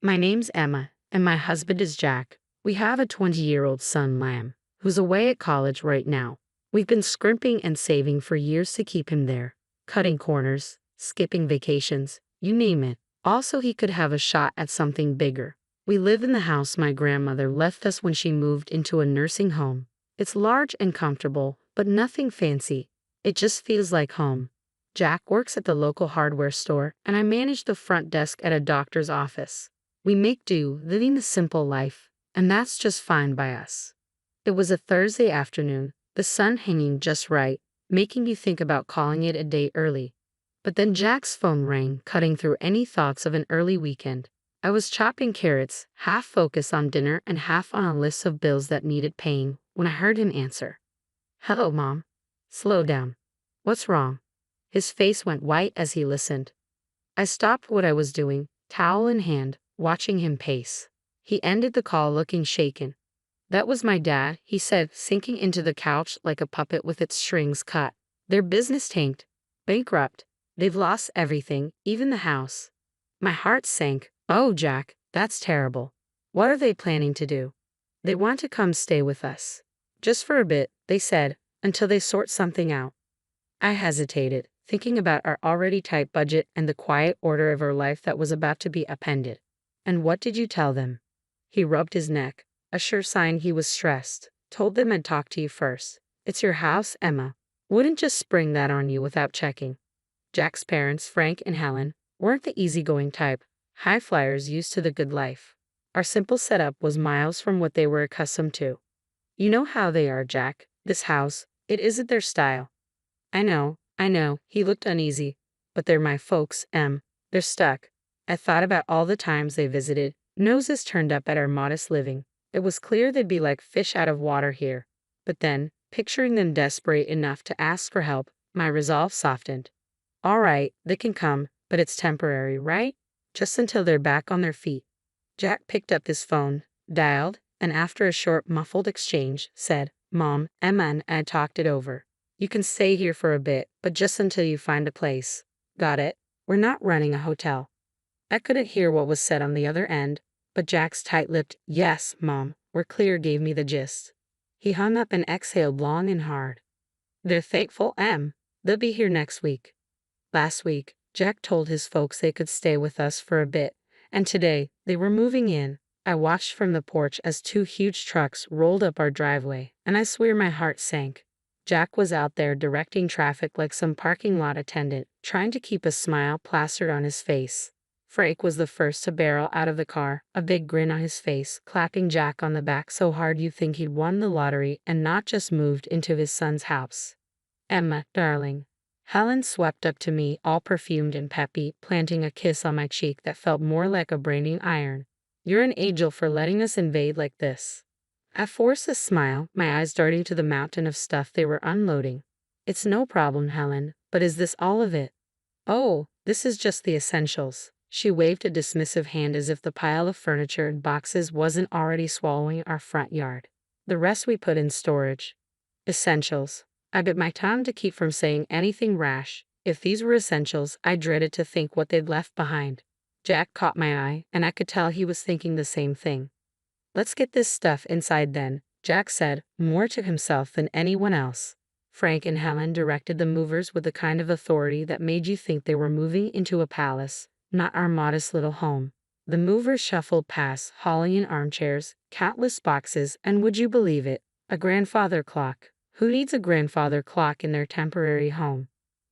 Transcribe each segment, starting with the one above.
My name's Emma, and my husband is Jack. We have a 20-year-old son, Lamb, who's away at college right now. We've been scrimping and saving for years to keep him there, cutting corners, skipping vacations, you name it. Also, he could have a shot at something bigger. We live in the house my grandmother left us when she moved into a nursing home. It's large and comfortable, but nothing fancy. It just feels like home. Jack works at the local hardware store, and I manage the front desk at a doctor's office. We make do, living the simple life, and that's just fine by us. It was a Thursday afternoon, the sun hanging just right, making you think about calling it a day early. But then Jack's phone rang, cutting through any thoughts of an early weekend. I was chopping carrots, half focused on dinner and half on a list of bills that needed paying, when I heard him answer. "Hello, Mom." "Slow down. What's wrong?" His face went white as he listened. I stopped what I was doing, towel in hand, watching him pace. He ended the call looking shaken. "That was my dad," he said, sinking into the couch like a puppet with its strings cut. "Their business tanked. Bankrupt. They've lost everything, even the house." My heart sank. "Oh, Jack, that's terrible. What are they planning to do?" "They want to come stay with us. Just for a bit," they said, "until they sort something out." I hesitated, thinking about our already tight budget and the quiet order of our life that was about to be upended. "And what did you tell them?" He rubbed his neck, a sure sign he was stressed. "Told them I'd talk to you first. It's your house, Emma. Wouldn't just spring that on you without checking." Jack's parents, Frank and Helen, weren't the easygoing type, high flyers used to the good life. Our simple setup was miles from what they were accustomed to. "You know how they are, Jack. This house, it isn't their style." I know. He looked uneasy. "But they're my folks, Em. They're stuck." I thought about all the times they visited, noses turned up at our modest living. It was clear they'd be like fish out of water here. But then, picturing them desperate enough to ask for help, my resolve softened. "All right, they can come, but it's temporary, right? Just until they're back on their feet." Jack picked up his phone, dialed, and after a short muffled exchange, said, "Mom, Emma and I talked it over. You can stay here for a bit, but just until you find a place." "Got it. We're not running a hotel." I couldn't hear what was said on the other end, but Jack's tight-lipped, "Yes, Mom, we're clear" gave me the gist. He hung up and exhaled long and hard. "They're thankful, Em. They'll be here next week." Last week, Jack told his folks they could stay with us for a bit, and today, they were moving in. I watched from the porch as two huge trucks rolled up our driveway, and I swear my heart sank. Jack was out there directing traffic like some parking lot attendant, trying to keep a smile plastered on his face. Frank was the first to barrel out of the car, a big grin on his face, clapping Jack on the back so hard you'd think he'd won the lottery and not just moved into his son's house. "Emma, darling." Helen swept up to me, all perfumed and peppy, planting a kiss on my cheek that felt more like a branding iron. "You're an angel for letting us invade like this." I forced a smile, my eyes darting to the mountain of stuff they were unloading. "It's no problem, Helen, but is this all of it?" "Oh, this is just the essentials." She waved a dismissive hand as if the pile of furniture and boxes wasn't already swallowing our front yard. "The rest we put in storage." Essentials. I bit my tongue to keep from saying anything rash. If these were essentials, I dreaded to think what they'd left behind. Jack caught my eye, and I could tell he was thinking the same thing. "Let's get this stuff inside then," Jack said, more to himself than anyone else. Frank and Helen directed the movers with the kind of authority that made you think they were moving into a palace, not our modest little home. The movers shuffled past, hauling in armchairs, countless boxes, and would you believe it, a grandfather clock. Who needs a grandfather clock in their temporary home?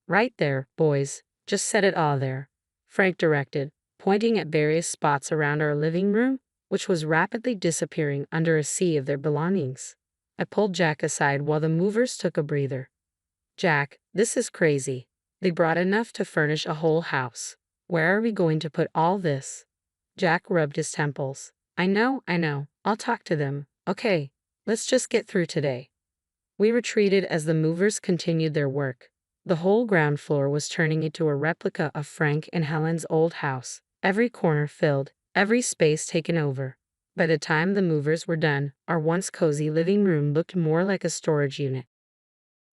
"Right there, boys. Just set it all there," Frank directed, pointing at various spots around our living room, which was rapidly disappearing under a sea of their belongings. I pulled Jack aside while the movers took a breather. "Jack, this is crazy. They brought enough to furnish a whole house. Where are we going to put all this?" Jack rubbed his temples. I know. I'll talk to them. Okay, let's just get through today." We retreated as the movers continued their work. The whole ground floor was turning into a replica of Frank and Helen's old house, every corner filled, every space taken over. By the time the movers were done, our once cozy living room looked more like a storage unit.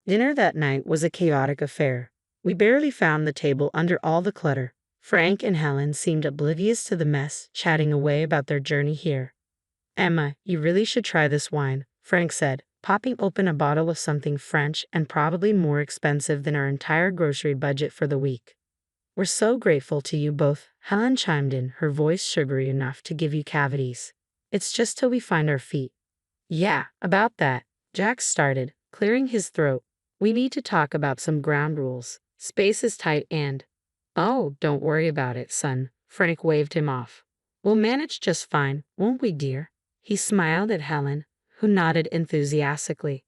Dinner that night was a chaotic affair. We barely found the table under all the clutter. Frank and Helen seemed oblivious to the mess, chatting away about their journey here. Emma, you really should try this wine, Frank said, popping open a bottle of something French and probably more expensive than our entire grocery budget for the week. We're so grateful to you both, Helen chimed in, her voice sugary enough to give you cavities. It's just till we find our feet. Yeah, about that, Jack started, clearing his throat. We need to talk about some ground rules. Space is tight and… Oh, don't worry about it, son, Frank waved him off. We'll manage just fine, won't we, dear? He smiled at Helen, who nodded enthusiastically.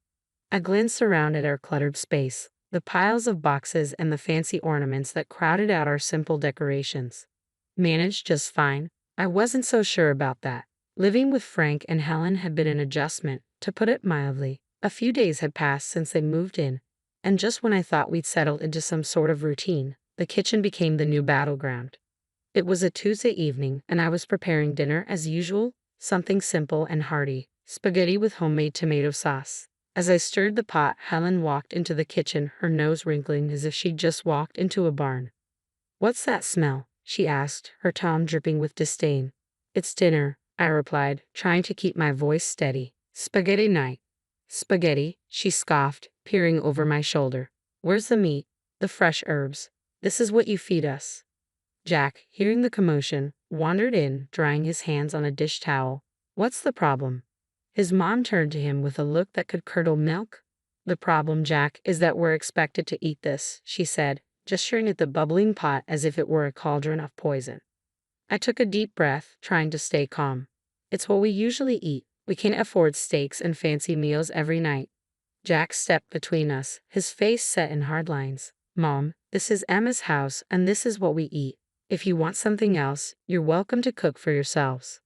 I glanced around at our cluttered space, the piles of boxes and the fancy ornaments that crowded out our simple decorations. Managed just fine? I wasn't so sure about that. Living with Frank and Helen had been an adjustment, to put it mildly. A few days had passed since they moved in, and just when I thought we'd settled into some sort of routine, the kitchen became the new battleground. It was a Tuesday evening, and I was preparing dinner as usual, something simple and hearty, spaghetti with homemade tomato sauce. As I stirred the pot, Helen walked into the kitchen, her nose wrinkling as if she'd just walked into a barn. "What's that smell?" she asked, her tone dripping with disdain. "It's dinner," I replied, trying to keep my voice steady. "Spaghetti night." "Spaghetti," she scoffed, peering over my shoulder. "Where's the meat? The fresh herbs? This is what you feed us." Jack, hearing the commotion, wandered in, drying his hands on a dish towel. "What's the problem?" His mom turned to him with a look that could curdle milk. "The problem, Jack, is that we're expected to eat this," she said, gesturing at the bubbling pot as if it were a cauldron of poison. I took a deep breath, trying to stay calm. "It's what we usually eat. We can't afford steaks and fancy meals every night." Jack stepped between us, his face set in hard lines. "Mom, this is Emma's house, and this is what we eat. If you want something else, you're welcome to cook for yourselves."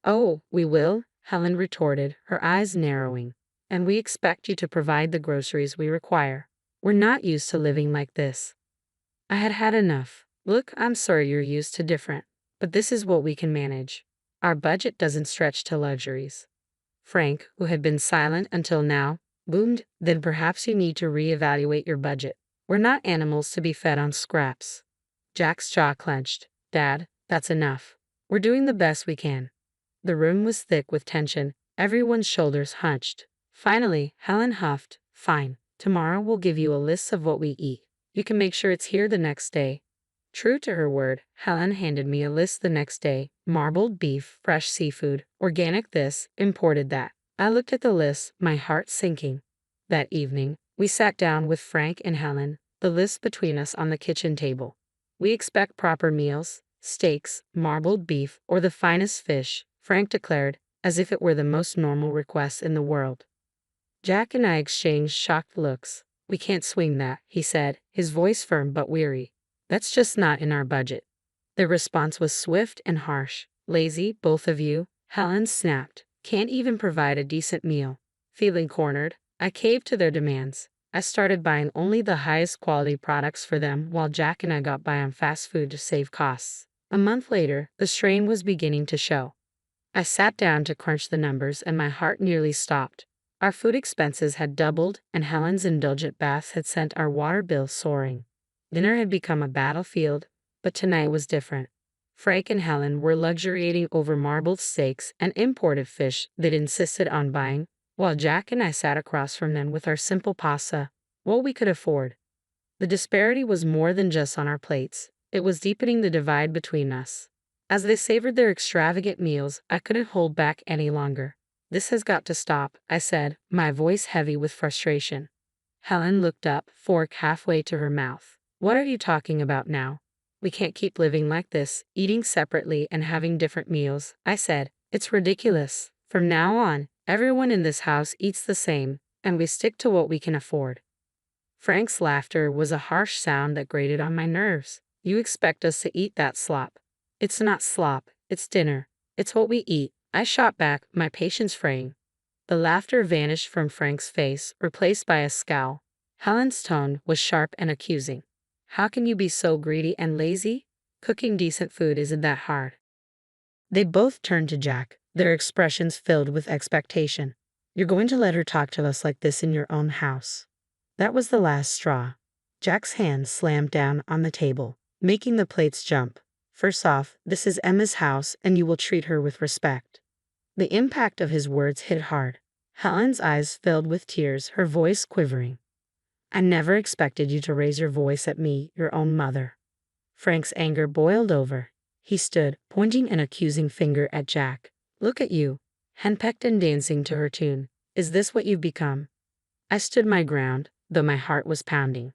"Oh, we will?" Helen retorted, her eyes narrowing. "And we expect you to provide the groceries we require. We're not used to living like this." I had had enough. "Look, I'm sorry you're used to different, but this is what we can manage. Our budget doesn't stretch to luxuries." Frank, who had been silent until now, boomed, "Then perhaps you need to reevaluate your budget. We're not animals to be fed on scraps." Jack's jaw clenched. "Dad, that's enough. We're doing the best we can." The room was thick with tension, everyone's shoulders hunched. Finally, Helen huffed, "Fine, tomorrow we'll give you a list of what we eat. You can make sure it's here the next day." True to her word, Helen handed me a list the next day: marbled beef, fresh seafood, organic this, imported that. I looked at the list, my heart sinking. That evening, we sat down with Frank and Helen, the list between us on the kitchen table. "We expect proper meals, steaks, marbled beef, or the finest fish," Frank declared, as if it were the most normal request in the world. Jack and I exchanged shocked looks. "We can't swing that," he said, his voice firm but weary. "That's just not in our budget." The response was swift and harsh. "Lazy, both of you," Helen snapped. "Can't even provide a decent meal." Feeling cornered, I caved to their demands. I started buying only the highest quality products for them while Jack and I got by on fast food to save costs. A month later, the strain was beginning to show. I sat down to crunch the numbers and my heart nearly stopped. Our food expenses had doubled, and Helen's indulgent baths had sent our water bills soaring. Dinner had become a battlefield, but tonight was different. Frank and Helen were luxuriating over marbled steaks and imported fish they'd insisted on buying, while Jack and I sat across from them with our simple pasta, what we could afford. The disparity was more than just on our plates. It was deepening the divide between us. As they savored their extravagant meals, I couldn't hold back any longer. "This has got to stop," I said, my voice heavy with frustration. Helen looked up, fork halfway to her mouth. "What are you talking about now? We can't keep living like this, eating separately and having different meals," I said. "It's ridiculous. From now on, everyone in this house eats the same, and we stick to what we can afford." Frank's laughter was a harsh sound that grated on my nerves. "You expect us to eat that slop." "It's not slop, it's dinner. It's what we eat," I shot back, my patience fraying. The laughter vanished from Frank's face, replaced by a scowl. Helen's tone was sharp and accusing. "How can you be so greedy and lazy? Cooking decent food isn't that hard." They both turned to Jack, their expressions filled with expectation. "You're going to let her talk to us like this in your own house?" That was the last straw. Jack's hand slammed down on the table. making the plates jump. First off, this is Emma's house and you will treat her with respect. The impact of his words hit hard. Helen's eyes filled with tears, her voice quivering. I never expected you to raise your voice at me, your own mother. Frank's anger boiled over. He stood, pointing an accusing finger at Jack. Look at you, henpecked and dancing to her tune. Is this what you've become? I stood my ground, though my heart was pounding.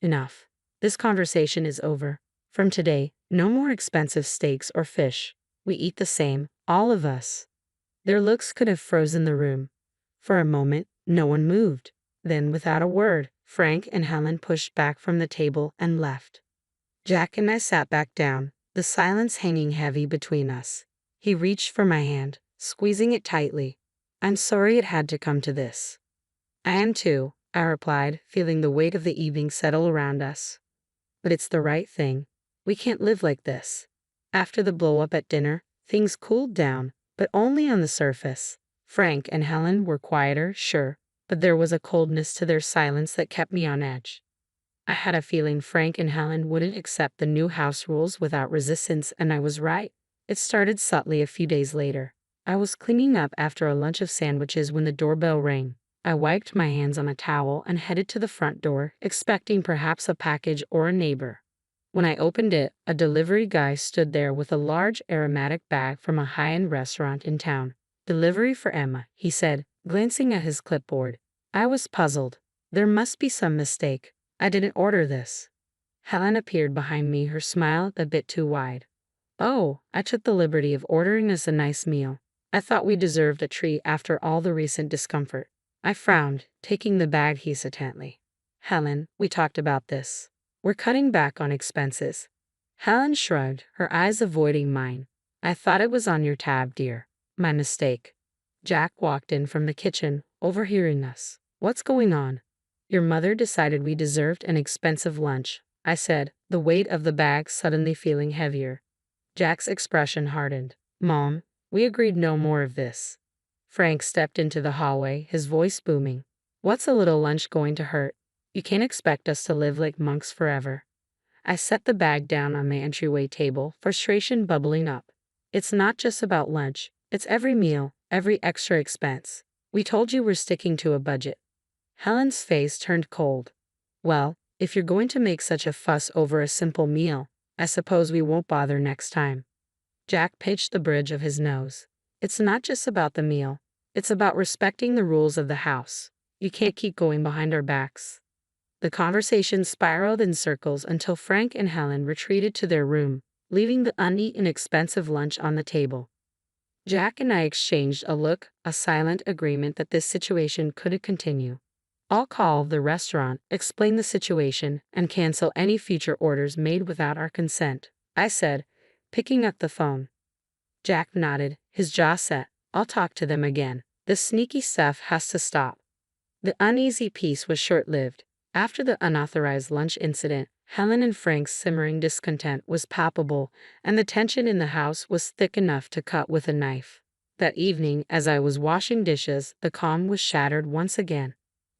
Enough. This conversation is over. From today, no more expensive steaks or fish. We eat the same, all of us. Their looks could have frozen the room. For a moment, no one moved. Then, without a word, Frank and Helen pushed back from the table and left. Jack and I sat back down, the silence hanging heavy between us. He reached for my hand, squeezing it tightly. I'm sorry it had to come to this. I am too, I replied, feeling the weight of the evening settle around us. But it's the right thing. We can't live like this. After the blow-up at dinner, things cooled down, but only on the surface. Frank and Helen were quieter, sure, but there was a coldness to their silence that kept me on edge. I had a feeling Frank and Helen wouldn't accept the new house rules without resistance, and I was right. It started subtly a few days later. I was cleaning up after a lunch of sandwiches when the doorbell rang. I wiped my hands on a towel and headed to the front door, expecting perhaps a package or a neighbor. When I opened it, a delivery guy stood there with a large aromatic bag from a high-end restaurant in town. Delivery for Emma, he said, glancing at his clipboard. I was puzzled. There must be some mistake. I didn't order this. Helen appeared behind me, her smile a bit too wide. Oh, I took the liberty of ordering us a nice meal. I thought we deserved a treat after all the recent discomfort. I frowned, taking the bag hesitantly. Helen, we talked about this. We're cutting back on expenses. Helen shrugged, her eyes avoiding mine. I thought it was on your tab, dear. My mistake. Jack walked in from the kitchen, overhearing us. What's going on? Your mother decided we deserved an expensive lunch, I said, the weight of the bag suddenly feeling heavier. Jack's expression hardened. Mom, we agreed no more of this. Frank stepped into the hallway, his voice booming. What's a little lunch going to hurt? You can't expect us to live like monks forever. I set the bag down on my entryway table, frustration bubbling up. It's not just about lunch, it's every meal, every extra expense. We told you we're sticking to a budget. Helen's face turned cold. Well, if you're going to make such a fuss over a simple meal, I suppose we won't bother next time. Jack pinched the bridge of his nose. It's not just about the meal. It's about respecting the rules of the house. You can't keep going behind our backs. The conversation spiraled in circles until Frank and Helen retreated to their room, leaving the uneaten expensive lunch on the table. Jack and I exchanged a look, a silent agreement that this situation couldn't continue. I'll call the restaurant, explain the situation, and cancel any future orders made without our consent, I said, picking up the phone. Jack nodded, his jaw set. I'll talk to them again. This sneaky stuff has to stop. The uneasy peace was short-lived. After the unauthorized lunch incident, Helen and Frank's simmering discontent was palpable, and the tension in the house was thick enough to cut with a knife. That evening, as I was washing dishes, the calm was shattered once again.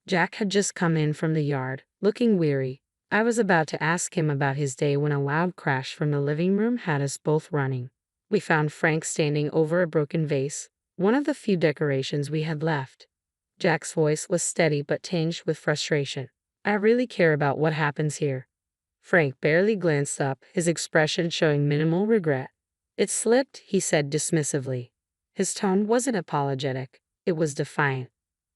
Jack had just come in from the yard, looking weary. I was about to ask him about his day when a loud crash from the living room had us both running. We found Frank standing over a broken vase, one of the few decorations we had left. Jack's voice was steady but tinged with frustration. I really care about what happens here. Frank barely glanced up, his expression showing minimal regret. It slipped, he said dismissively. His tone wasn't apologetic, it was defiant.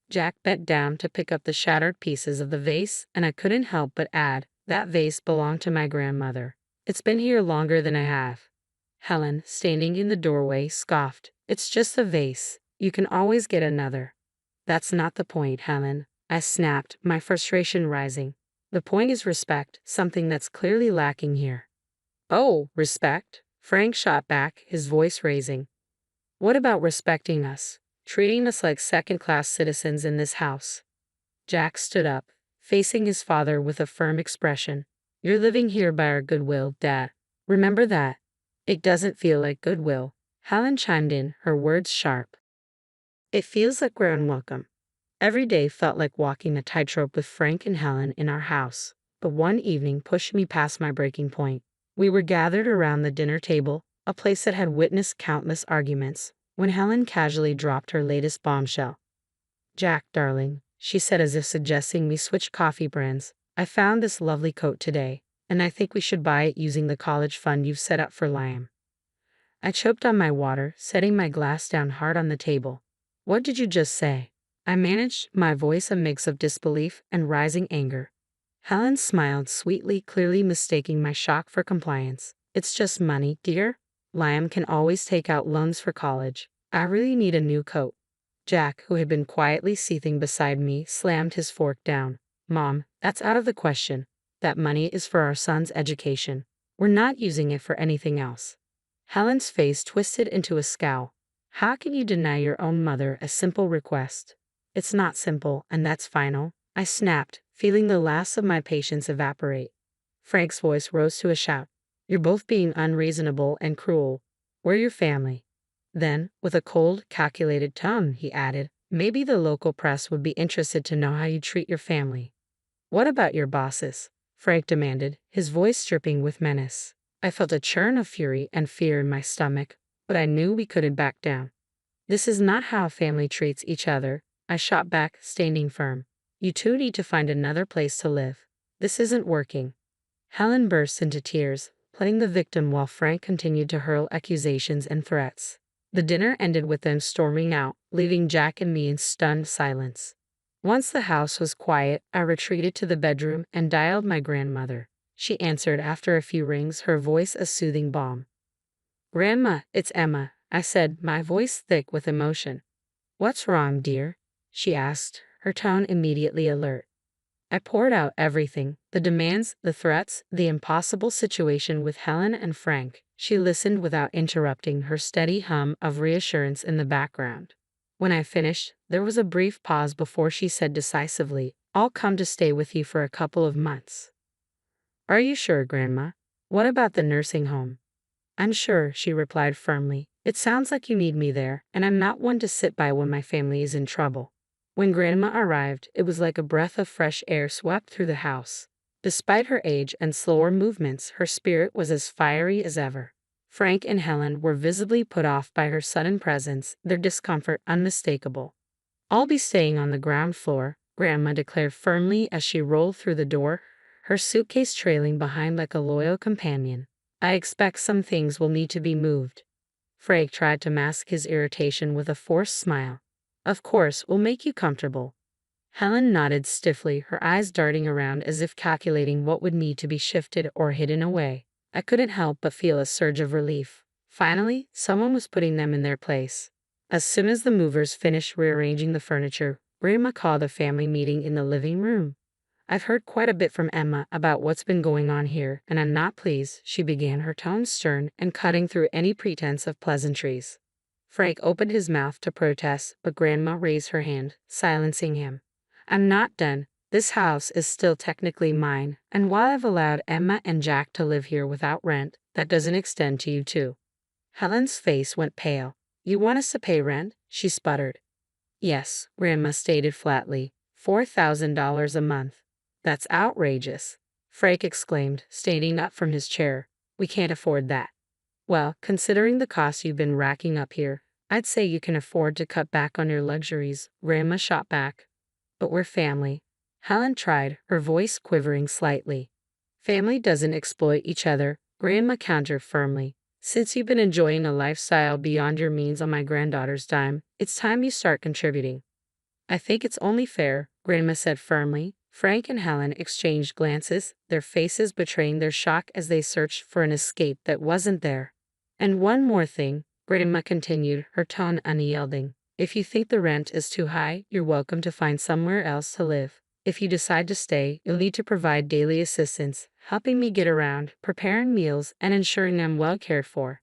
Jack bent down to pick up the shattered pieces of the vase, and I couldn't help but add, that vase belonged to my grandmother. It's been here longer than I have. Helen, standing in the doorway, scoffed. It's just a vase. You can always get another. That's not the point, Helen, I snapped, my frustration rising. The point is respect, something that's clearly lacking here. Oh, respect? Frank shot back, his voice raising. What about respecting us? Treating us like second-class citizens in this house? Jack stood up, facing his father with a firm expression. You're living here by our goodwill, Dad. Remember that. It doesn't feel like goodwill. Helen chimed in, her words sharp. It feels like we're unwelcome. Every day felt like walking a tightrope with Frank and Helen in our house, but one evening pushed me past my breaking point. We were gathered around the dinner table, a place that had witnessed countless arguments, when Helen casually dropped her latest bombshell. "Jack, darling," she said as if suggesting we switch coffee brands, "I found this lovely coat today, and I think we should buy it using the college fund you've set up for Liam." I choked on my water, setting my glass down hard on the table. "What did you just say?" I managed, my voice a mix of disbelief and rising anger. Helen smiled sweetly, clearly mistaking my shock for compliance. "It's just money, dear. Liam can always take out loans for college. I really need a new coat." Jack, who had been quietly seething beside me, slammed his fork down. "Mom, that's out of the question. That money is for our son's education. We're not using it for anything else." Helen's face twisted into a scowl. "How can you deny your own mother a simple request?" "It's not simple, and that's final," I snapped, feeling the last of my patience evaporate. Frank's voice rose to a shout. "You're both being unreasonable and cruel. We're your family." Then, with a cold, calculated tone, he added, "Maybe the local press would be interested to know how you treat your family." "What about your bosses?" Frank demanded, his voice dripping with menace. I felt a churn of fury and fear in my stomach, but I knew we couldn't back down. "This is not how a family treats each other," I shot back, standing firm. "You two need to find another place to live. This isn't working." Helen burst into tears, playing the victim while Frank continued to hurl accusations and threats. The dinner ended with them storming out, leaving Jack and me in stunned silence. Once the house was quiet, I retreated to the bedroom and dialed my grandmother. She answered after a few rings, her voice a soothing balm. "Grandma, it's Emma," I said, my voice thick with emotion. "What's wrong, dear?" she asked, her tone immediately alert. I poured out everything, the demands, the threats, the impossible situation with Helen and Frank. She listened without interrupting, her steady hum of reassurance in the background. When I finished, there was a brief pause before she said decisively, "I'll come to stay with you for a couple of months." "Are you sure, Grandma? What about the nursing home?" "I'm sure," she replied firmly. "It sounds like you need me there, and I'm not one to sit by when my family is in trouble." When Grandma arrived, it was like a breath of fresh air swept through the house. Despite her age and slower movements, her spirit was as fiery as ever. Frank and Helen were visibly put off by her sudden presence, their discomfort unmistakable. "I'll be staying on the ground floor," Grandma declared firmly as she rolled through the door, her suitcase trailing behind like a loyal companion. "I expect some things will need to be moved." Frank tried to mask his irritation with a forced smile. "Of course, we'll make you comfortable." Helen nodded stiffly, her eyes darting around as if calculating what would need to be shifted or hidden away. I couldn't help but feel a surge of relief. Finally, someone was putting them in their place. As soon as the movers finished rearranging the furniture, Grandma called a family meeting in the living room. "I've heard quite a bit from Emma about what's been going on here, and I'm not pleased," she began, her tone stern and cutting through any pretense of pleasantries. Frank opened his mouth to protest, but Grandma raised her hand, silencing him. "I'm not done. This house is still technically mine, and while I've allowed Emma and Jack to live here without rent, that doesn't extend to you too." Helen's face went pale. "You want us to pay rent?" she sputtered. "Yes," Grandma stated flatly. $4,000 a month. "That's outrageous," Frank exclaimed, standing up from his chair. "We can't afford that." "Well, considering the costs you've been racking up here, I'd say you can afford to cut back on your luxuries," Grandma shot back. "But we're family." Helen tried, her voice quivering slightly. "Family doesn't exploit each other," Grandma countered firmly. "Since you've been enjoying a lifestyle beyond your means on my granddaughter's dime, it's time you start contributing." "I think it's only fair," Grandma said firmly. Frank and Helen exchanged glances, their faces betraying their shock as they searched for an escape that wasn't there. "And one more thing," Grandma continued, her tone unyielding. "If you think the rent is too high, you're welcome to find somewhere else to live. If you decide to stay, you'll need to provide daily assistance, helping me get around, preparing meals, and ensuring I'm well cared for."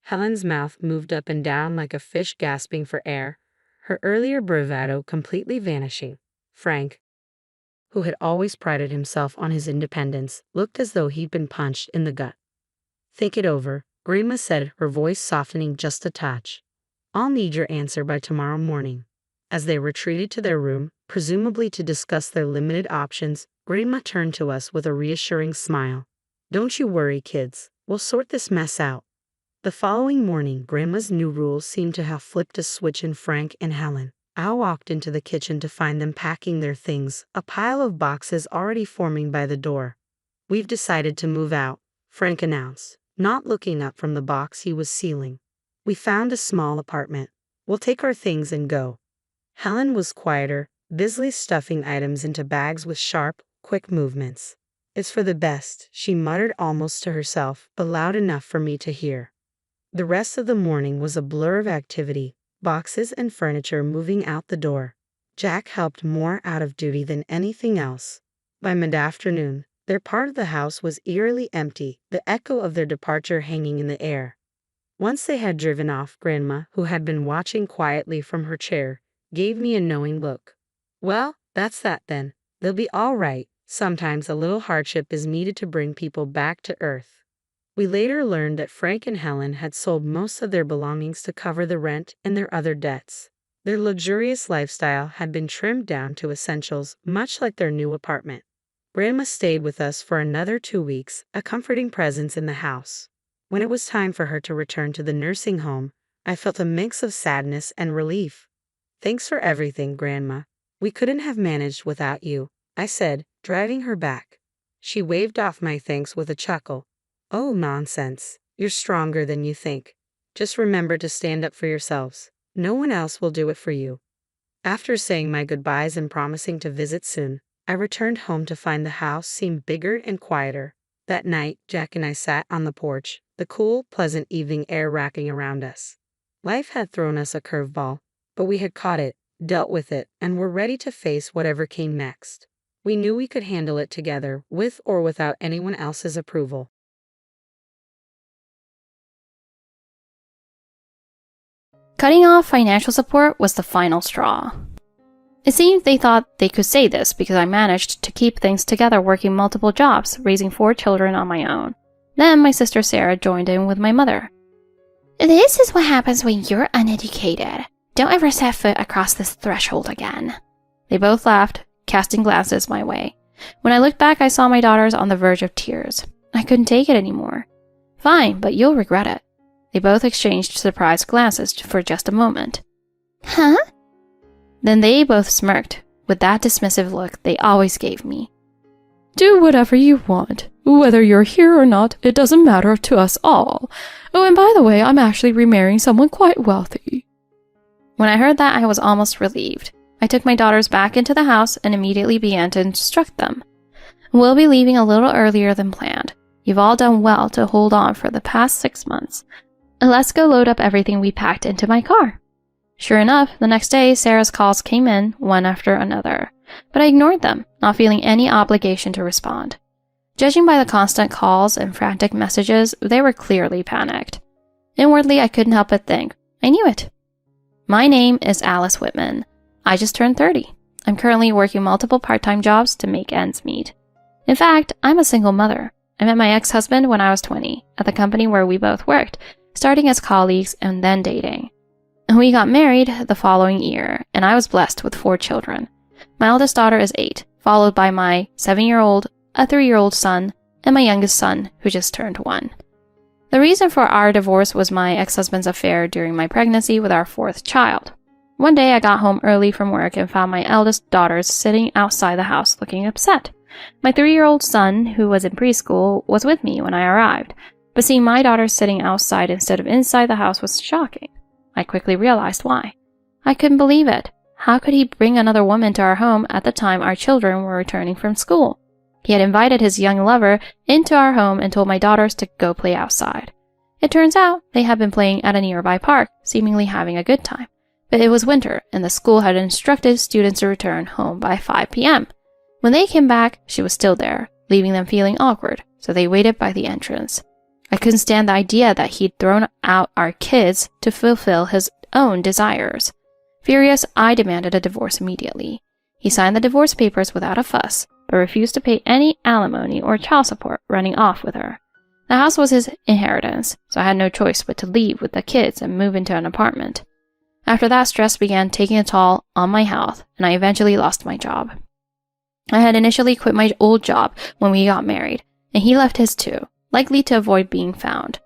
Helen's mouth moved up and down like a fish gasping for air, her earlier bravado completely vanishing. Frank, who had always prided himself on his independence, looked as though he'd been punched in the gut. "Think it over," Grandma said, her voice softening just a touch. "I'll need your answer by tomorrow morning." As they retreated to their room, presumably to discuss their limited options, Grandma turned to us with a reassuring smile. Don't you worry, kids. We'll sort this mess out. The following morning, Grandma's new rules seemed to have flipped a switch in Frank and Helen. I walked into the kitchen to find them packing their things, a pile of boxes already forming by the door. We've decided to move out, Frank announced, not looking up from the box he was sealing. We found a small apartment. We'll take our things and go. Helen was quieter, busily stuffing items into bags with sharp, quick movements. It's for the best, she muttered almost to herself, but loud enough for me to hear. The rest of the morning was a blur of activity, boxes and furniture moving out the door. Jack helped more out of duty than anything else. By mid-afternoon, their part of the house was eerily empty, the echo of their departure hanging in the air. Once they had driven off, Grandma, who had been watching quietly from her chair, gave me a knowing look. Well, that's that then. They'll be all right. Sometimes a little hardship is needed to bring people back to earth. We later learned that Frank and Helen had sold most of their belongings to cover the rent and their other debts. Their luxurious lifestyle had been trimmed down to essentials, much like their new apartment. Grandma stayed with us for another 2 weeks, a comforting presence in the house. When it was time for her to return to the nursing home, I felt a mix of sadness and relief. Thanks for everything, Grandma. We couldn't have managed without you, I said, driving her back. She waved off my thanks with a chuckle. Oh, nonsense. You're stronger than you think. Just remember to stand up for yourselves. No one else will do it for you. After saying my goodbyes and promising to visit soon, I returned home to find the house seemed bigger and quieter. That night, Jack and I sat on the porch, the cool, pleasant evening air racking around us. Life had thrown us a curveball, but we had caught it, dealt with it, and were ready to face whatever came next. We knew we could handle it together, with or without anyone else's approval. Cutting off financial support was the final straw. It seemed they thought they could say this because I managed to keep things together working multiple jobs, raising 4 children on my own. Then my sister Sarah joined in with my mother. This is what happens when you're uneducated. Don't ever set foot across this threshold again. They both laughed, casting glances my way. When I looked back, I saw my daughters on the verge of tears. I couldn't take it anymore. Fine, but you'll regret it. They both exchanged surprised glances for just a moment. Huh? Then they both smirked, with that dismissive look they always gave me. Do whatever you want. Whether you're here or not, it doesn't matter to us all. Oh, and by the way, I'm actually remarrying someone quite wealthy. When I heard that, I was almost relieved. I took my daughters back into the house and immediately began to instruct them. We'll be leaving a little earlier than planned. You've all done well to hold on for the past 6 months. Let's go load up everything we packed into my car. Sure enough, the next day, Sarah's calls came in, one after another. But I ignored them, not feeling any obligation to respond. Judging by the constant calls and frantic messages, they were clearly panicked. Inwardly, I couldn't help but think, I knew it. My name is Alice Whitman. I just turned 30. I'm currently working multiple part-time jobs to make ends meet. In fact, I'm a single mother. I met my ex-husband when I was 20, at the company where we both worked, starting as colleagues and then dating. We got married the following year, and I was blessed with 4 children. My eldest daughter is 8, followed by my 7-year-old, a 3-year-old son, and my youngest son, who just turned 1. The reason for our divorce was my ex-husband's affair during my pregnancy with our 4th child. One day I got home early from work and found my eldest daughters sitting outside the house looking upset. My 3-year-old son, who was in preschool, was with me when I arrived, but seeing my daughters sitting outside instead of inside the house was shocking. I quickly realized why. I couldn't believe it. How could he bring another woman to our home at the time our children were returning from school? He had invited his young lover into our home and told my daughters to go play outside. It turns out they had been playing at a nearby park, seemingly having a good time. But it was winter, and the school had instructed students to return home by 5 p.m. When they came back, she was still there, leaving them feeling awkward, so they waited by the entrance. I couldn't stand the idea that he'd thrown out our kids to fulfill his own desires. Furious, I demanded a divorce immediately. He signed the divorce papers without a fuss, but refused to pay any alimony or child support, running off with her. The house was his inheritance, so I had no choice but to leave with the kids and move into an apartment. After that, stress began taking a toll on my health, and I eventually lost my job. I had initially quit my old job when we got married, and he left his too, likely to avoid being found.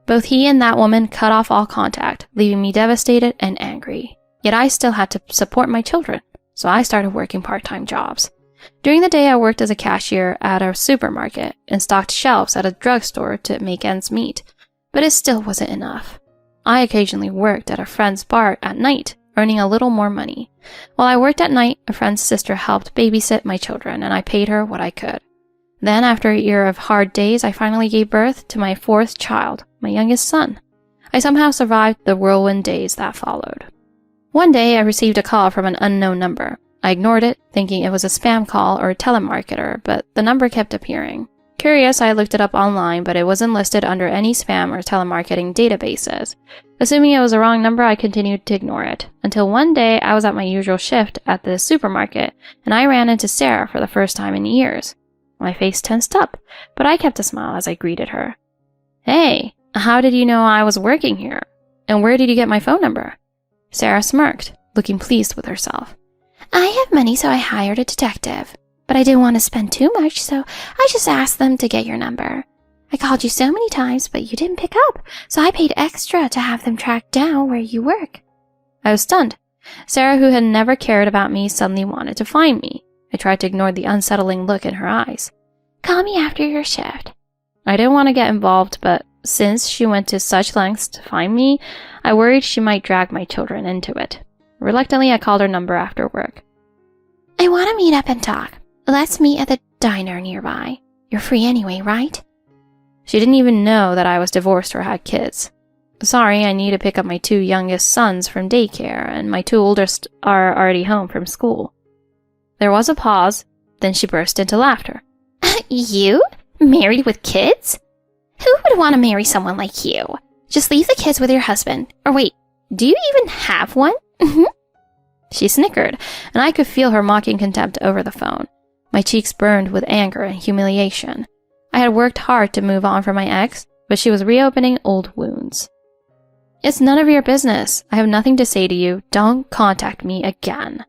Both he and that woman cut off all contact, leaving me devastated and angry. Yet I still had to support my children, so I started working part-time jobs. During the day, I worked as a cashier at a supermarket and stocked shelves at a drugstore to make ends meet, but it still wasn't enough. I occasionally worked at a friend's bar at night, earning a little more money. While I worked at night, a friend's sister helped babysit my children, and I paid her what I could. Then, after a year of hard days, I finally gave birth to my 4th child, my youngest son. I somehow survived the whirlwind days that followed. One day, I received a call from an unknown number. I ignored it, thinking it was a spam call or a telemarketer, but the number kept appearing. Curious, I looked it up online, but it wasn't listed under any spam or telemarketing databases. Assuming it was the wrong number, I continued to ignore it, until one day I was at my usual shift at the supermarket, and I ran into Sarah for the first time in years. My face tensed up, but I kept a smile as I greeted her. "Hey, how did you know I was working here? And where did you get my phone number?" Sarah smirked, looking pleased with herself. "I have money, so I hired a detective. But I didn't want to spend too much, so I just asked them to get your number. I called you so many times, but you didn't pick up, so I paid extra to have them track down where you work." I was stunned. Sarah, who had never cared about me, suddenly wanted to find me. I tried to ignore the unsettling look in her eyes. "Call me after your shift." I didn't want to get involved, but since she went to such lengths to find me, I worried she might drag my children into it. Reluctantly, I called her number after work. "I want to meet up and talk. Let's meet at the diner nearby. You're free anyway, right?" She didn't even know that I was divorced or had kids. "Sorry, I need to pick up my 2 youngest sons from daycare, and my 2 oldest are already home from school." There was a pause, then she burst into laughter. "You? Married with kids? Who would want to marry someone like you? Just leave the kids with your husband. Or wait, do you even have one?" She snickered, and I could feel her mocking contempt over the phone. My cheeks burned with anger and humiliation. I had worked hard to move on from my ex, but she was reopening old wounds. "It's none of your business. I have nothing to say to you. Don't contact me again."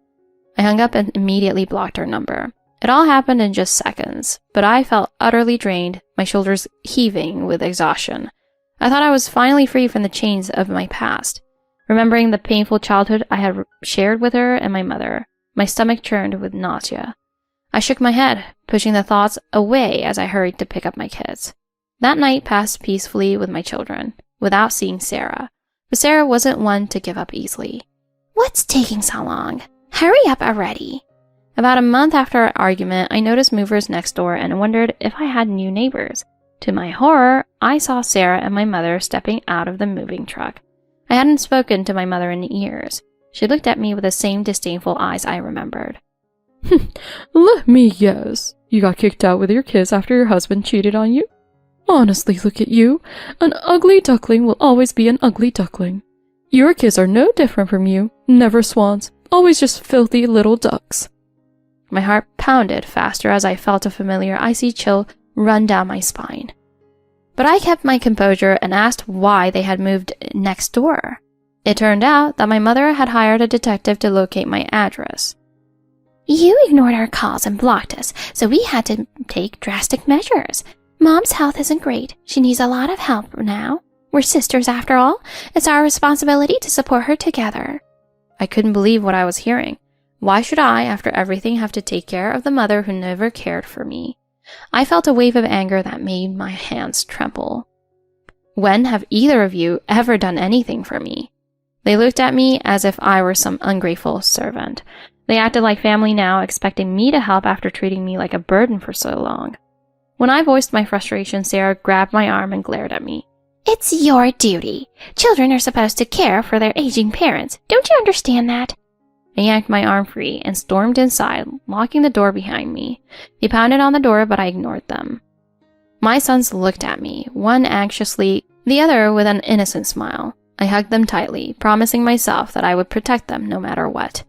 I hung up and immediately blocked her number. It all happened in just seconds, but I felt utterly drained, my shoulders heaving with exhaustion. I thought I was finally free from the chains of my past. Remembering the painful childhood I had shared with her and my mother, my stomach churned with nausea. I shook my head, pushing the thoughts away as I hurried to pick up my kids. That night passed peacefully with my children, without seeing Sarah. But Sarah wasn't one to give up easily. "What's taking so long? Hurry up already." About a month after our argument, I noticed movers next door and wondered if I had new neighbors. To my horror, I saw Sarah and my mother stepping out of the moving truck. I hadn't spoken to my mother in years. She looked at me with the same disdainful eyes I remembered. "Let me guess. You got kicked out with your kids after your husband cheated on you? Honestly, look at you. An ugly duckling will always be an ugly duckling. Your kids are no different from you. Never swans. Always just filthy little ducks." My heart pounded faster as I felt a familiar icy chill run down my spine. But I kept my composure and asked why they had moved next door. It turned out that my mother had hired a detective to locate my address. "You ignored our calls and blocked us, so we had to take drastic measures. Mom's health isn't great. She needs a lot of help now. We're sisters after all. It's our responsibility to support her together." I couldn't believe what I was hearing. Why should I, after everything, have to take care of the mother who never cared for me? I felt a wave of anger that made my hands tremble. "When have either of you ever done anything for me?" They looked at me as if I were some ungrateful servant. They acted like family now, expecting me to help after treating me like a burden for so long. When I voiced my frustration, Sarah grabbed my arm and glared at me. "It's your duty. Children are supposed to care for their aging parents. Don't you understand that?" I yanked my arm free and stormed inside, locking the door behind me. They pounded on the door, but I ignored them. My sons looked at me, one anxiously, the other with an innocent smile. I hugged them tightly, promising myself that I would protect them no matter what.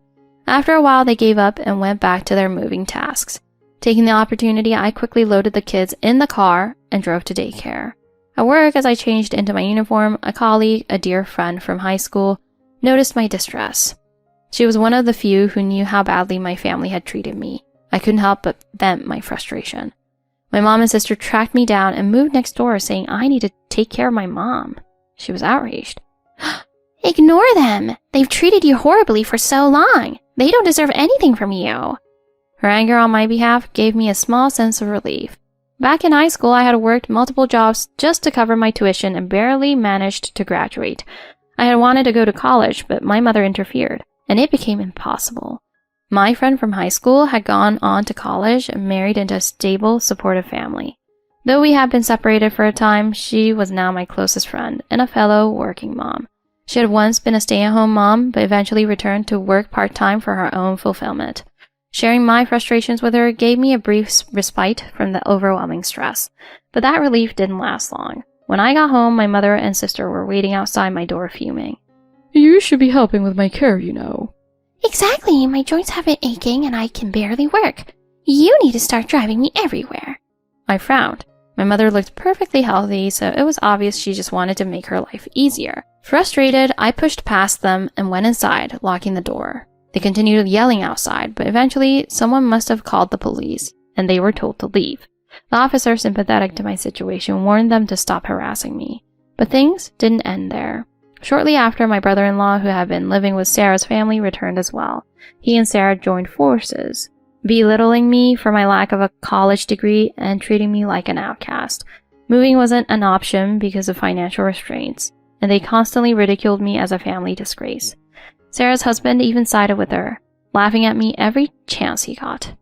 After a while, they gave up and went back to their moving tasks. Taking the opportunity, I quickly loaded the kids in the car and drove to daycare. At work, as I changed into my uniform, a colleague, a dear friend from high school, noticed my distress. She was one of the few who knew how badly my family had treated me. I couldn't help but vent my frustration. My mom and sister tracked me down and moved next door, saying I need to take care of my mom. She was outraged. Ignore them! They've treated you horribly for so long. They don't deserve anything from you. Her anger on my behalf gave me a small sense of relief. Back in high school, I had worked multiple jobs just to cover my tuition and barely managed to graduate. I had wanted to go to college, but my mother interfered, and it became impossible. My friend from high school had gone on to college and married into a stable, supportive family. Though we had been separated for a time, she was now my closest friend and a fellow working mom. She had once been a stay-at-home mom, but eventually returned to work part-time for her own fulfillment. Sharing my frustrations with her gave me a brief respite from the overwhelming stress, but that relief didn't last long. When I got home, my mother and sister were waiting outside my door fuming. You should be helping with my care, you know. Exactly, my joints have been aching and I can barely work. You need to start driving me everywhere. I frowned. My mother looked perfectly healthy, so it was obvious she just wanted to make her life easier. Frustrated, I pushed past them and went inside, locking the door. They continued yelling outside, but eventually someone must have called the police, and they were told to leave. The officer, sympathetic to my situation, warned them to stop harassing me. But things didn't end there. Shortly after, my brother-in-law, who had been living with Sarah's family, returned as well. He and Sarah joined forces, belittling me for my lack of a college degree and treating me like an outcast. Moving wasn't an option because of financial restraints, and they constantly ridiculed me as a family disgrace. Sarah's husband even sided with her, laughing at me every chance he got.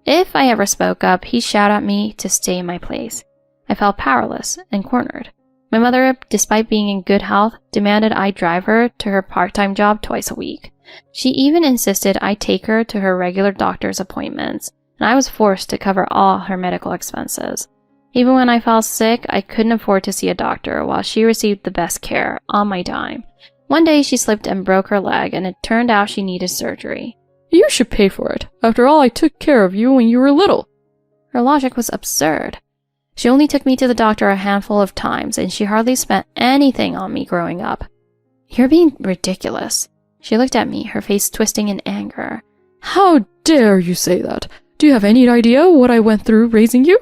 If I ever spoke up, he'd shout at me to stay in my place. I felt powerless and cornered. My mother, despite being in good health, demanded I drive her to her part-time job twice a week. She even insisted I take her to her regular doctor's appointments, and I was forced to cover all her medical expenses. Even when I fell sick, I couldn't afford to see a doctor, while she received the best care on my dime. One day she slipped and broke her leg, and it turned out she needed surgery. You should pay for it. After all, I took care of you when you were little. Her logic was absurd. She only took me to the doctor a handful of times, and she hardly spent anything on me growing up. You're being ridiculous. She looked at me, her face twisting in anger. How dare you say that? Do you have any idea what I went through raising you?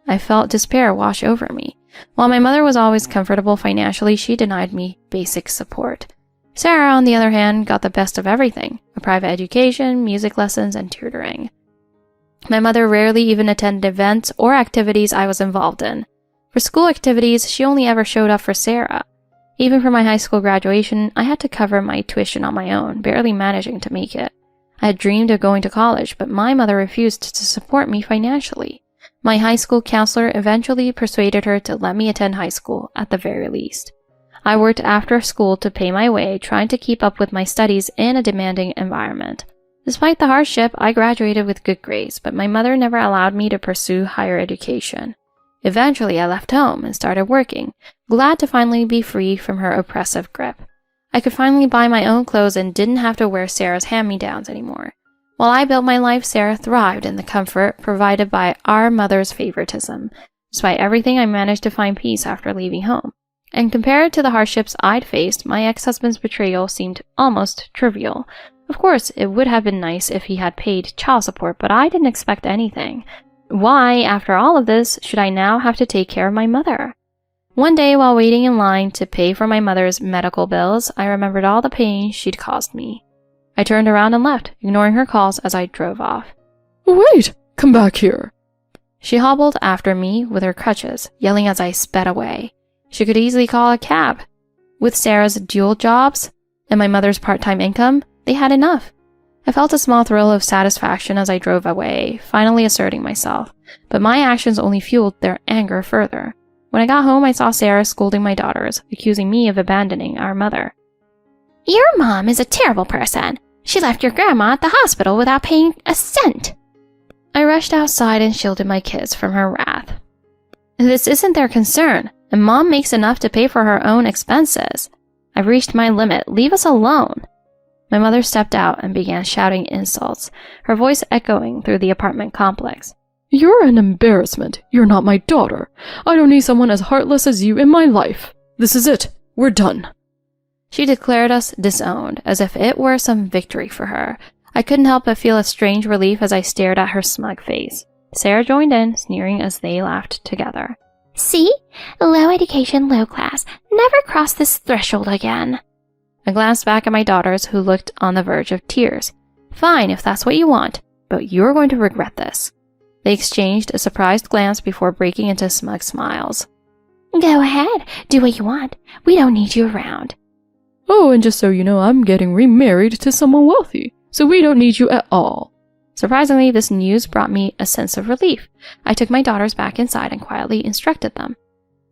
I felt despair wash over me. While my mother was always comfortable financially, she denied me basic support. Sarah, on the other hand, got the best of everything: a private education, music lessons, and tutoring. My mother rarely even attended events or activities I was involved in. For school activities, she only ever showed up for Sarah. Even for my high school graduation, I had to cover my tuition on my own, barely managing to make it. I had dreamed of going to college, but my mother refused to support me financially. My high school counselor eventually persuaded her to let me attend high school, at the very least. I worked after school to pay my way, trying to keep up with my studies in a demanding environment. Despite the hardship, I graduated with good grades, but my mother never allowed me to pursue higher education. Eventually, I left home and started working, glad to finally be free from her oppressive grip. I could finally buy my own clothes and didn't have to wear Sarah's hand-me-downs anymore. While I built my life, Sarah thrived in the comfort provided by our mother's favoritism. Despite everything, I managed to find peace after leaving home. And compared to the hardships I'd faced, my ex-husband's betrayal seemed almost trivial. Of course, it would have been nice if he had paid child support, but I didn't expect anything. Why, after all of this, should I now have to take care of my mother? One day, while waiting in line to pay for my mother's medical bills, I remembered all the pain she'd caused me. I turned around and left, ignoring her calls as I drove off. Wait! Come back here! She hobbled after me with her crutches, yelling as I sped away. She could easily call a cab. With Sarah's dual jobs and my mother's part-time income, they had enough. I felt a small thrill of satisfaction as I drove away, finally asserting myself, but my actions only fueled their anger further. When I got home, I saw Sarah scolding my daughters, accusing me of abandoning our mother. Your mom is a terrible person. She left your grandma at the hospital without paying a cent. I rushed outside and shielded my kids from her wrath. This isn't their concern, and Mom makes enough to pay for her own expenses. I've reached my limit. Leave us alone. My mother stepped out and began shouting insults, her voice echoing through the apartment complex. You're an embarrassment. You're not my daughter. I don't need someone as heartless as you in my life. This is it. We're done. She declared us disowned, as if it were some victory for her. I couldn't help but feel a strange relief as I stared at her smug face. Sarah joined in, sneering as they laughed together. See? Low education, low class. Never cross this threshold again. I glanced back at my daughters, who looked on the verge of tears. Fine, if that's what you want, but you're going to regret this. They exchanged a surprised glance before breaking into smug smiles. Go ahead. Do what you want. We don't need you around. Oh, and just so you know, I'm getting remarried to someone wealthy, so we don't need you at all. Surprisingly, this news brought me a sense of relief. I took my daughters back inside and quietly instructed them.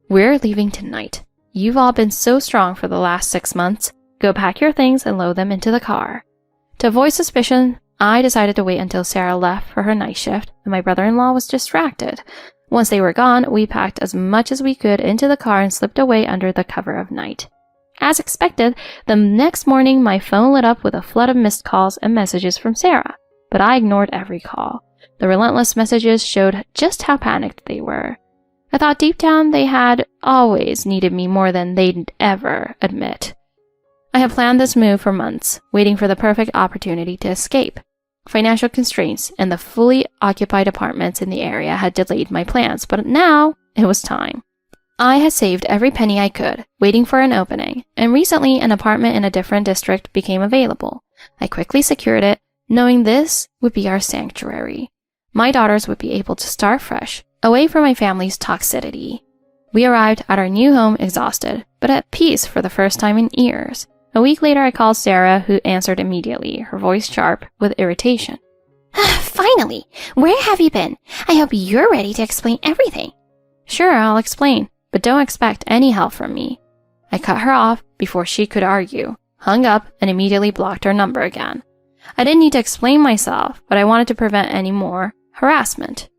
We're leaving tonight. You've all been so strong for the last 6 months. Go pack your things and load them into the car. To avoid suspicion, I decided to wait until Sarah left for her night shift and my brother-in-law was distracted. Once they were gone, we packed as much as we could into the car and slipped away under the cover of night. As expected, the next morning my phone lit up with a flood of missed calls and messages from Sarah. But I ignored every call. The relentless messages showed just how panicked they were. I thought deep down they had always needed me more than they'd ever admit. I had planned this move for months, waiting for the perfect opportunity to escape. Financial constraints and the fully occupied apartments in the area had delayed my plans, but now it was time. I had saved every penny I could, waiting for an opening, and recently an apartment in a different district became available. I quickly secured it, knowing this would be our sanctuary. My daughters would be able to start fresh, away from my family's toxicity. We arrived at our new home exhausted, but at peace for the first time in years. A week later, I called Sarah, who answered immediately, her voice sharp with irritation. Finally! Where have you been? I hope you're ready to explain everything. Sure, I'll explain, but don't expect any help from me. I cut her off before she could argue, hung up, and immediately blocked her number again. I didn't need to explain myself, but I wanted to prevent any more harassment.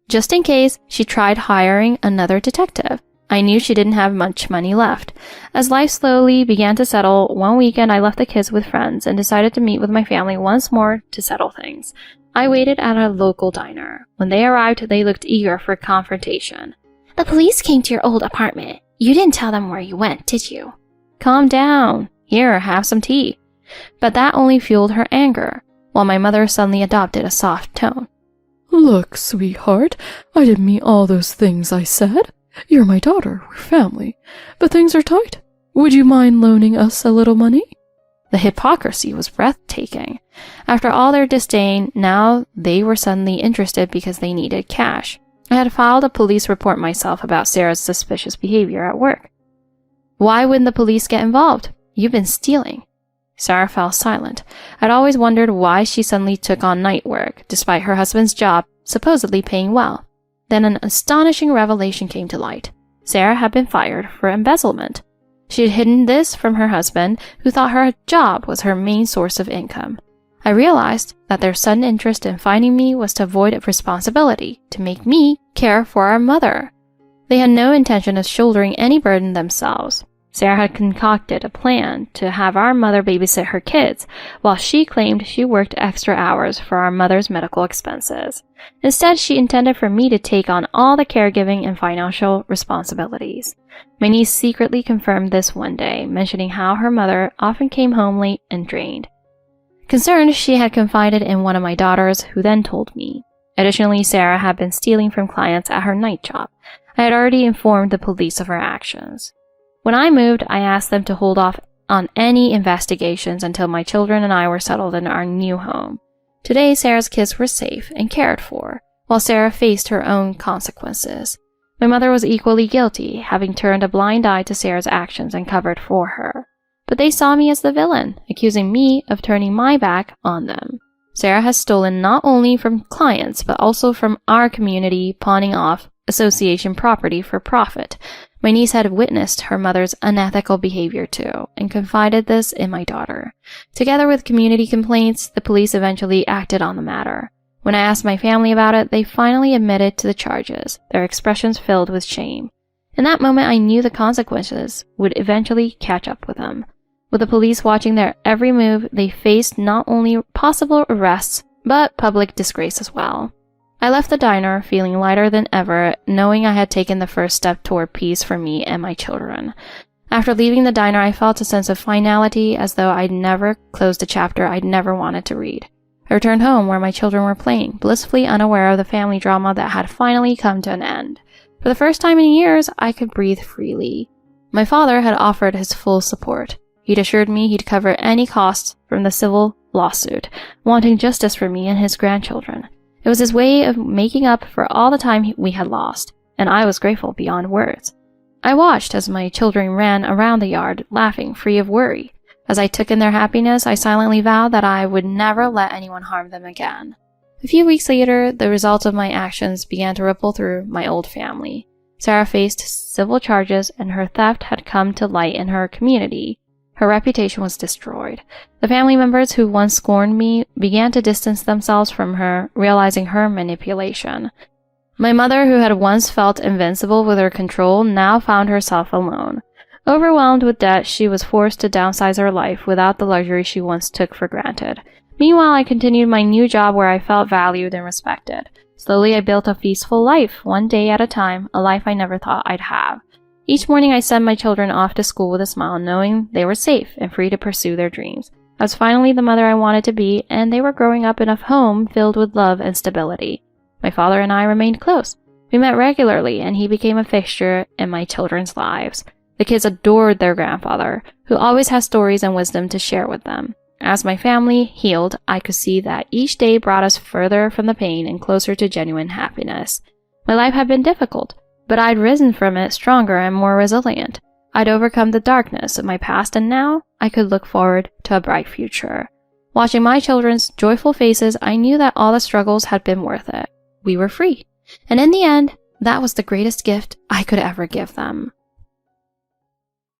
Just in case she tried hiring another detective. I knew she didn't have much money left. As life slowly began to settle, one weekend I left the kids with friends and decided to meet with my family once more to settle things. I waited at a local diner. When they arrived, they looked eager for confrontation. The police came to your old apartment. You didn't tell them where you went, did you? Calm down. Here, have some tea. But that only fueled her anger, while my mother suddenly adopted a soft tone. Look, sweetheart, I didn't mean all those things I said. You're my daughter, we're family, but things are tight. Would you mind loaning us a little money? The hypocrisy was breathtaking. After all their disdain, now they were suddenly interested because they needed cash. I had filed a police report myself about Sarah's suspicious behavior at work. Why wouldn't the police get involved? You've been stealing. Sarah fell silent. I'd always wondered why she suddenly took on night work, despite her husband's job supposedly paying well. Then an astonishing revelation came to light. Sarah had been fired for embezzlement. She had hidden this from her husband, who thought her job was her main source of income. I realized that their sudden interest in finding me was to avoid responsibility, to make me care for our mother. They had no intention of shouldering any burden themselves. Sarah had concocted a plan to have our mother babysit her kids, while she claimed she worked extra hours for our mother's medical expenses. Instead, she intended for me to take on all the caregiving and financial responsibilities. My niece secretly confirmed this one day, mentioning how her mother often came home late and drained. Concerned, she had confided in one of my daughters, who then told me. Additionally, Sarah had been stealing from clients at her night job. I had already informed the police of her actions. When I moved, I asked them to hold off on any investigations until my children and I were settled in our new home. Today, Sarah's kids were safe and cared for, while Sarah faced her own consequences. My mother was equally guilty, having turned a blind eye to Sarah's actions and covered for her. But they saw me as the villain, accusing me of turning my back on them. Sarah has stolen not only from clients, but also from our community, pawning off association property for profit. My niece had witnessed her mother's unethical behavior too, and confided this in my daughter. Together with community complaints, the police eventually acted on the matter. When I asked my family about it, they finally admitted to the charges, their expressions filled with shame. In that moment, I knew the consequences would eventually catch up with them. With the police watching their every move, they faced not only possible arrests, but public disgrace as well. I left the diner feeling lighter than ever, knowing I had taken the first step toward peace for me and my children. After leaving the diner, I felt a sense of finality, as though I'd never closed a chapter I'd never wanted to read. I returned home where my children were playing, blissfully unaware of the family drama that had finally come to an end. For the first time in years, I could breathe freely. My father had offered his full support. He'd assured me he'd cover any costs from the civil lawsuit, wanting justice for me and his grandchildren. It was his way of making up for all the time we had lost, and I was grateful beyond words. I watched as my children ran around the yard, laughing, free of worry. As I took in their happiness, I silently vowed that I would never let anyone harm them again. A few weeks later, the results of my actions began to ripple through my old family. Sarah faced civil charges, and her theft had come to light in her community. Her reputation was destroyed. The family members who once scorned me began to distance themselves from her, realizing her manipulation. My mother, who had once felt invincible with her control, now found herself alone. Overwhelmed with debt, she was forced to downsize her life without the luxury she once took for granted. Meanwhile, I continued my new job where I felt valued and respected. Slowly, I built a peaceful life, one day at a time, a life I never thought I'd have. Each morning, I sent my children off to school with a smile, knowing they were safe and free to pursue their dreams. I was finally the mother I wanted to be, and they were growing up in a home filled with love and stability. My father and I remained close. We met regularly, and he became a fixture in my children's lives. The kids adored their grandfather, who always had stories and wisdom to share with them. As my family healed, I could see that each day brought us further from the pain and closer to genuine happiness. My life had been difficult, but I'd risen from it stronger and more resilient. I'd overcome the darkness of my past, and now I could look forward to a bright future. Watching my children's joyful faces, I knew that all the struggles had been worth it. We were free. And in the end, that was the greatest gift I could ever give them.